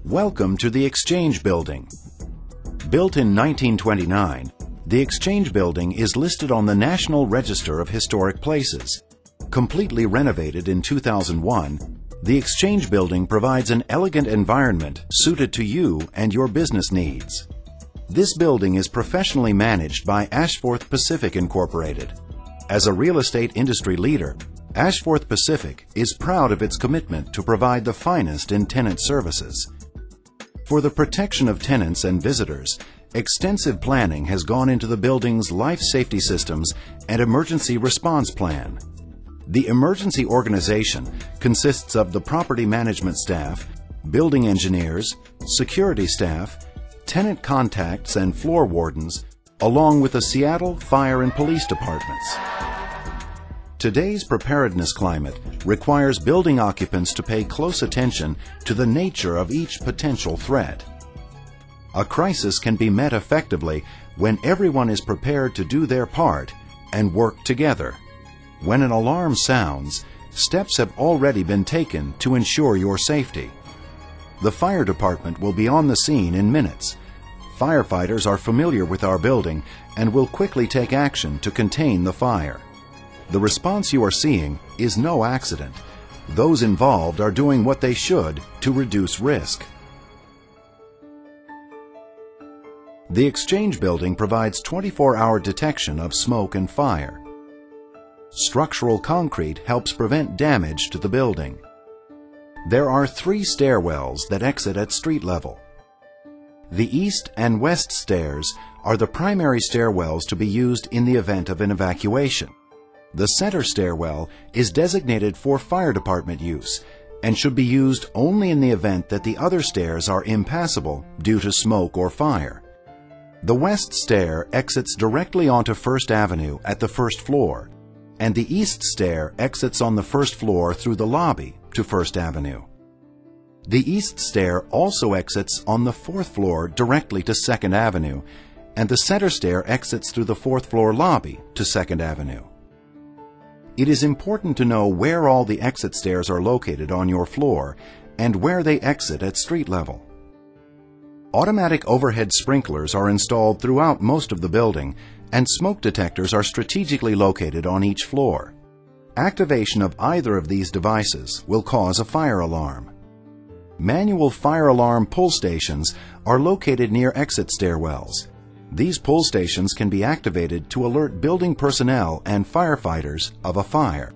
Welcome to the Exchange Building. Built in 1929, the Exchange Building is listed on the National Register of Historic Places. Completely renovated in 2001, the Exchange Building provides an elegant environment suited to you and your business needs. This building is professionally managed by Ashforth Pacific Incorporated. As a real estate industry leader, Ashforth Pacific is proud of its commitment to provide the finest in tenant services. For the protection of tenants and visitors, extensive planning has gone into the building's life safety systems and emergency response plan. The emergency organization consists of the property management staff, building engineers, security staff, tenant contacts and floor wardens, along with the Seattle Fire and Police Departments. Today's preparedness climate requires building occupants to pay close attention to the nature of each potential threat. A crisis can be met effectively when everyone is prepared to do their part and work together. When an alarm sounds, steps have already been taken to ensure your safety. The fire department will be on the scene in minutes. Firefighters are familiar with our building and will quickly take action to contain the fire. The response you are seeing is no accident. Those involved are doing what they should to reduce risk. The Exchange Building provides 24-hour detection of smoke and fire. Structural concrete helps prevent damage to the building. There are 3 stairwells that exit at street level. The east and west stairs are the primary stairwells to be used in the event of an evacuation. The center stairwell is designated for fire department use and should be used only in the event that the other stairs are impassable due to smoke or fire. The west stair exits directly onto First Avenue at the first floor, and the east stair exits on the first floor through the lobby to First Avenue. The east stair also exits on the 4th floor directly to 2nd Avenue, and the center stair exits through the 4th floor lobby to 2nd Avenue. It is important to know where all the exit stairs are located on your floor and where they exit at street level. Automatic overhead sprinklers are installed throughout most of the building, and smoke detectors are strategically located on each floor. Activation of either of these devices will cause a fire alarm. Manual fire alarm pull stations are located near exit stairwells. These pull stations can be activated to alert building personnel and firefighters of a fire.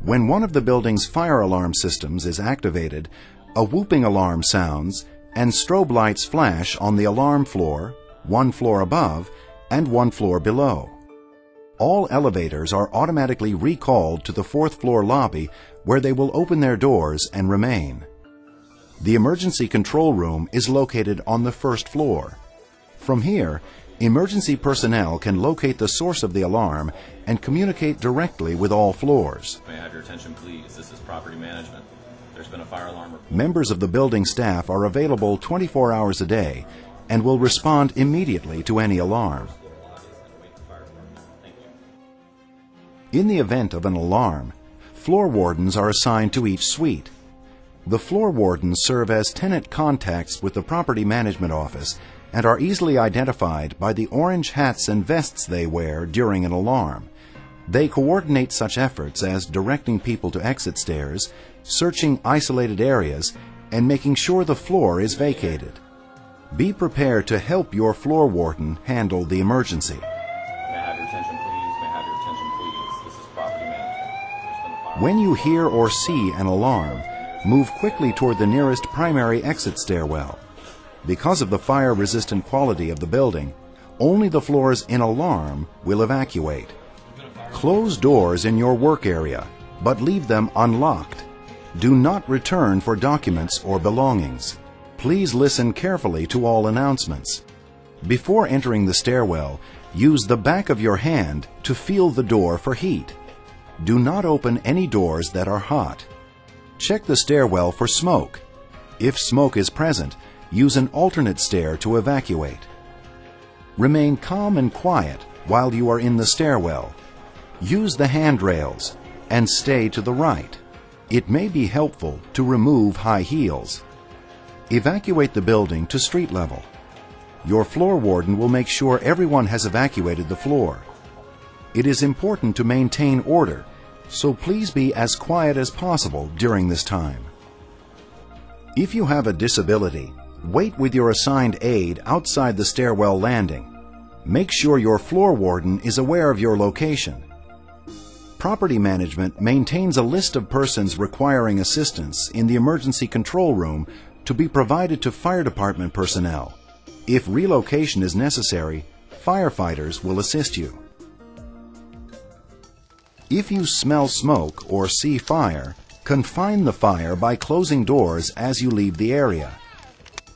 When one of the building's fire alarm systems is activated, a whooping alarm sounds and strobe lights flash on the alarm floor, 1 floor above, and 1 floor below. All elevators are automatically recalled to the 4th floor lobby, where they will open their doors and remain. The emergency control room is located on the 1st floor. From here, emergency personnel can locate the source of the alarm and communicate directly with all floors. May I have your attention, please? This is property management. There's been a fire alarm report. Members of the building staff are available 24 hours a day and will respond immediately to any alarm. In the event of an alarm, floor wardens are assigned to each suite. The floor wardens serve as tenant contacts with the property management office and are easily identified by the orange hats and vests they wear during an alarm. They coordinate such efforts as directing people to exit stairs, searching isolated areas, and making sure the floor is vacated. Be prepared to help your floor warden handle the emergency. May I have your attention, please? May I have your attention, please? This is property management. There's been a fire. When you hear or see an alarm, move quickly toward the nearest primary exit stairwell. Because of the fire-resistant quality of the building, only the floors in alarm will evacuate. Close doors in your work area, but leave them unlocked. Do not return for documents or belongings. Please listen carefully to all announcements. Before entering the stairwell, use the back of your hand to feel the door for heat. Do not open any doors that are hot. Check the stairwell for smoke. If smoke is present, use an alternate stair to evacuate. Remain calm and quiet while you are in the stairwell. Use the handrails and stay to the right. It may be helpful to remove high heels. Evacuate the building to street level. Your floor warden will make sure everyone has evacuated the floor. It is important to maintain order, so please be as quiet as possible during this time. If you have a disability, wait with your assigned aide outside the stairwell landing. Make sure your floor warden is aware of your location. Property management maintains a list of persons requiring assistance in the emergency control room to be provided to fire department personnel. If relocation is necessary, firefighters will assist you. If you smell smoke or see fire, confine the fire by closing doors as you leave the area.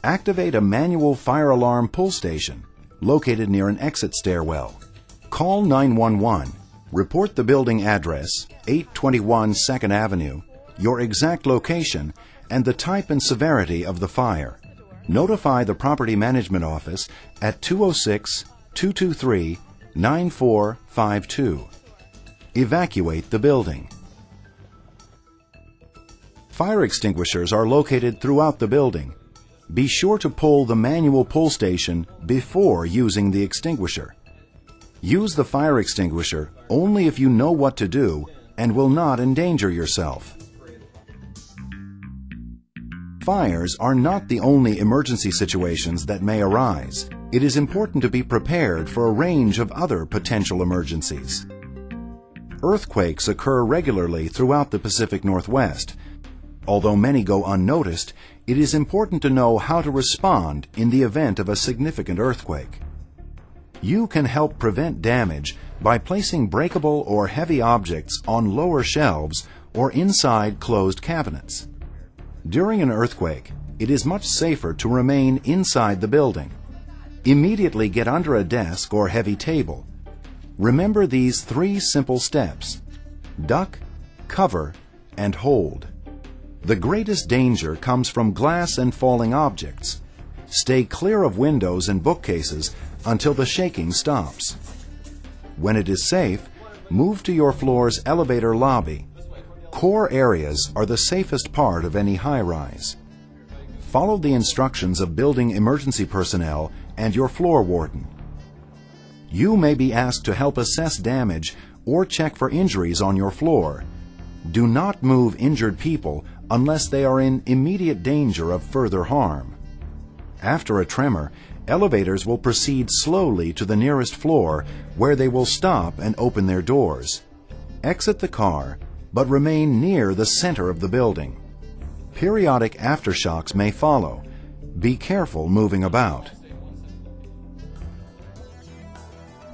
Activate a manual fire alarm pull station located near an exit stairwell. Call 911. Report the building address, 821 2nd Avenue, your exact location, and the type and severity of the fire. Notify the Property Management Office at 206-223-9452. Evacuate the building. Fire extinguishers are located throughout the building. Be sure to pull the manual pull station before using the extinguisher. Use the fire extinguisher only if you know what to do and will not endanger yourself. Fires are not the only emergency situations that may arise. It is important to be prepared for a range of other potential emergencies. Earthquakes occur regularly throughout the Pacific Northwest. Although many go unnoticed, it is important to know how to respond in the event of a significant earthquake. You can help prevent damage by placing breakable or heavy objects on lower shelves or inside closed cabinets. During an earthquake, it is much safer to remain inside the building. Immediately get under a desk or heavy table. Remember these 3 simple steps: duck, cover, and hold. The greatest danger comes from glass and falling objects. Stay clear of windows and bookcases until the shaking stops. When it is safe, move to your floor's elevator lobby. Core areas are the safest part of any high-rise. Follow the instructions of building emergency personnel and your floor warden. You may be asked to help assess damage or check for injuries on your floor. Do not move injured people unless they are in immediate danger of further harm. After a tremor, elevators will proceed slowly to the nearest floor where they will stop and open their doors. Exit the car, but remain near the center of the building. Periodic aftershocks may follow. Be careful moving about.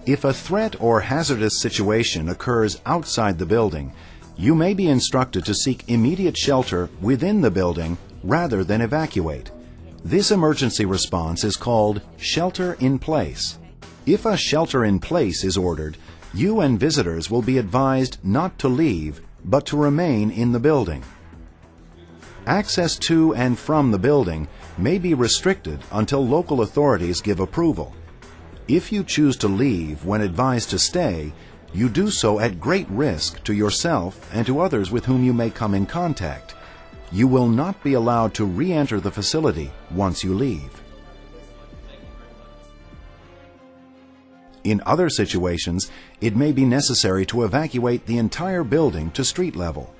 If a threat or hazardous situation occurs outside the building, you may be instructed to seek immediate shelter within the building rather than evacuate. This emergency response is called shelter in place. If a shelter in place is ordered, you and visitors will be advised not to leave, but to remain in the building. Access to and from the building may be restricted until local authorities give approval. If you choose to leave when advised to stay, you do so at great risk to yourself and to others with whom you may come in contact. You will not be allowed to re-enter the facility once you leave. In other situations, it may be necessary to evacuate the entire building to street level.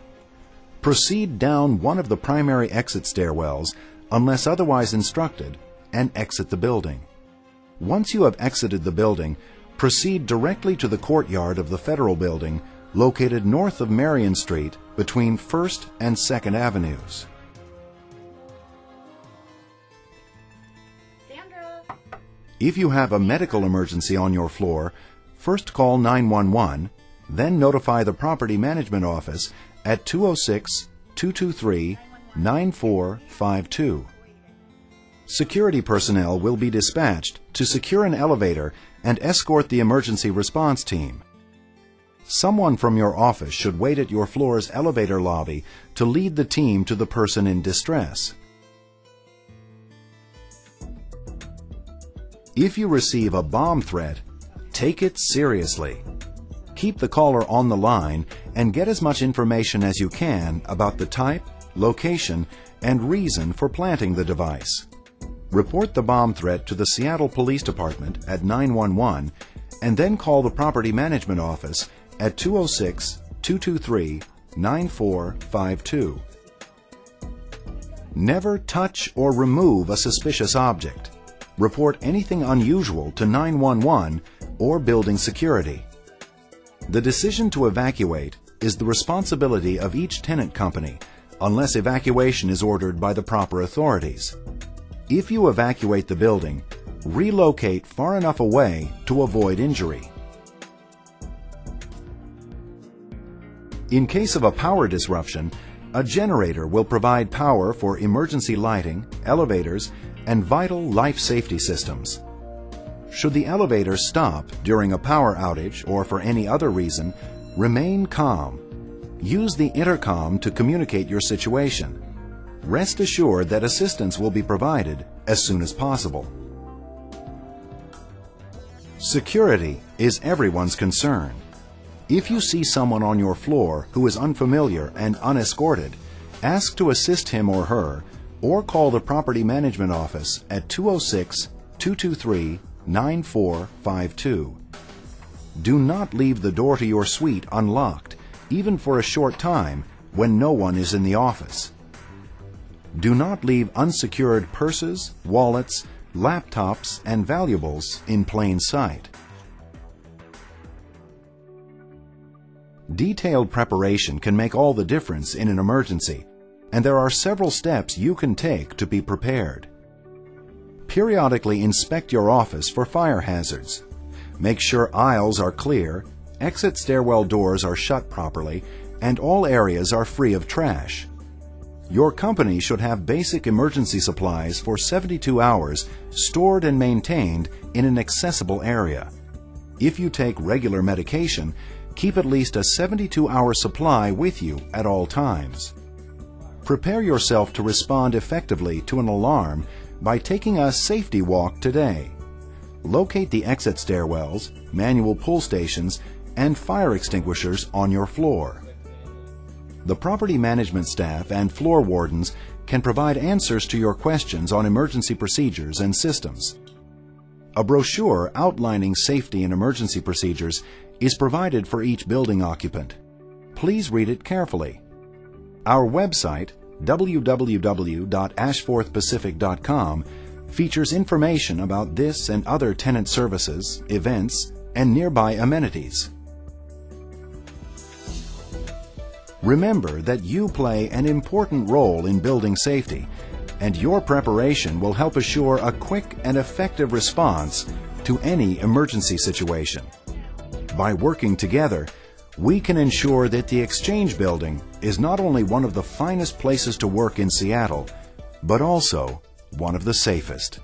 Proceed down one of the primary exit stairwells unless otherwise instructed and exit the building. Once you have exited the building, proceed directly to the courtyard of the Federal Building located north of Marion Street between 1st and 2nd Avenues. Sandra. If you have a medical emergency on your floor, first call 911, then notify the Property Management Office at 206-223-9452. Security personnel will be dispatched to secure an elevator and escort the emergency response team. Someone from your office should wait at your floor's elevator lobby to lead the team to the person in distress. If you receive a bomb threat, take it seriously. Keep the caller on the line and get as much information as you can about the type, location, and reason for planting the device. Report the bomb threat to the Seattle Police Department at 911 and then call the Property Management Office at 206-223-9452. Never touch or remove a suspicious object. Report anything unusual to 911 or building security. The decision to evacuate is the responsibility of each tenant company unless evacuation is ordered by the proper authorities. If you evacuate the building, relocate far enough away to avoid injury. In case of a power disruption, a generator will provide power for emergency lighting, elevators, and vital life safety systems. Should the elevator stop during a power outage or for any other reason, remain calm. Use the intercom to communicate your situation. Rest assured that assistance will be provided as soon as possible. Security is everyone's concern. If you see someone on your floor who is unfamiliar and unescorted, ask to assist him or her or call the Property Management Office at 206-223-9452. Do not leave the door to your suite unlocked, even for a short time when no one is in the office. Do not leave unsecured purses, wallets, laptops, and valuables in plain sight. Detailed preparation can make all the difference in an emergency, and there are several steps you can take to be prepared. Periodically inspect your office for fire hazards. Make sure aisles are clear, exit stairwell doors are shut properly, and all areas are free of trash. Your company should have basic emergency supplies for 72 hours stored and maintained in an accessible area. If you take regular medication, keep at least a 72-hour supply with you at all times. Prepare yourself to respond effectively to an alarm by taking a safety walk today. Locate the exit stairwells, manual pull stations, and fire extinguishers on your floor. The property management staff and floor wardens can provide answers to your questions on emergency procedures and systems. A brochure outlining safety and emergency procedures is provided for each building occupant. Please read it carefully. Our website, www.ashforthpacific.com, features information about this and other tenant services, events, and nearby amenities. Remember that you play an important role in building safety, and your preparation will help assure a quick and effective response to any emergency situation. By working together, we can ensure that the Exchange Building is not only one of the finest places to work in Seattle, but also one of the safest.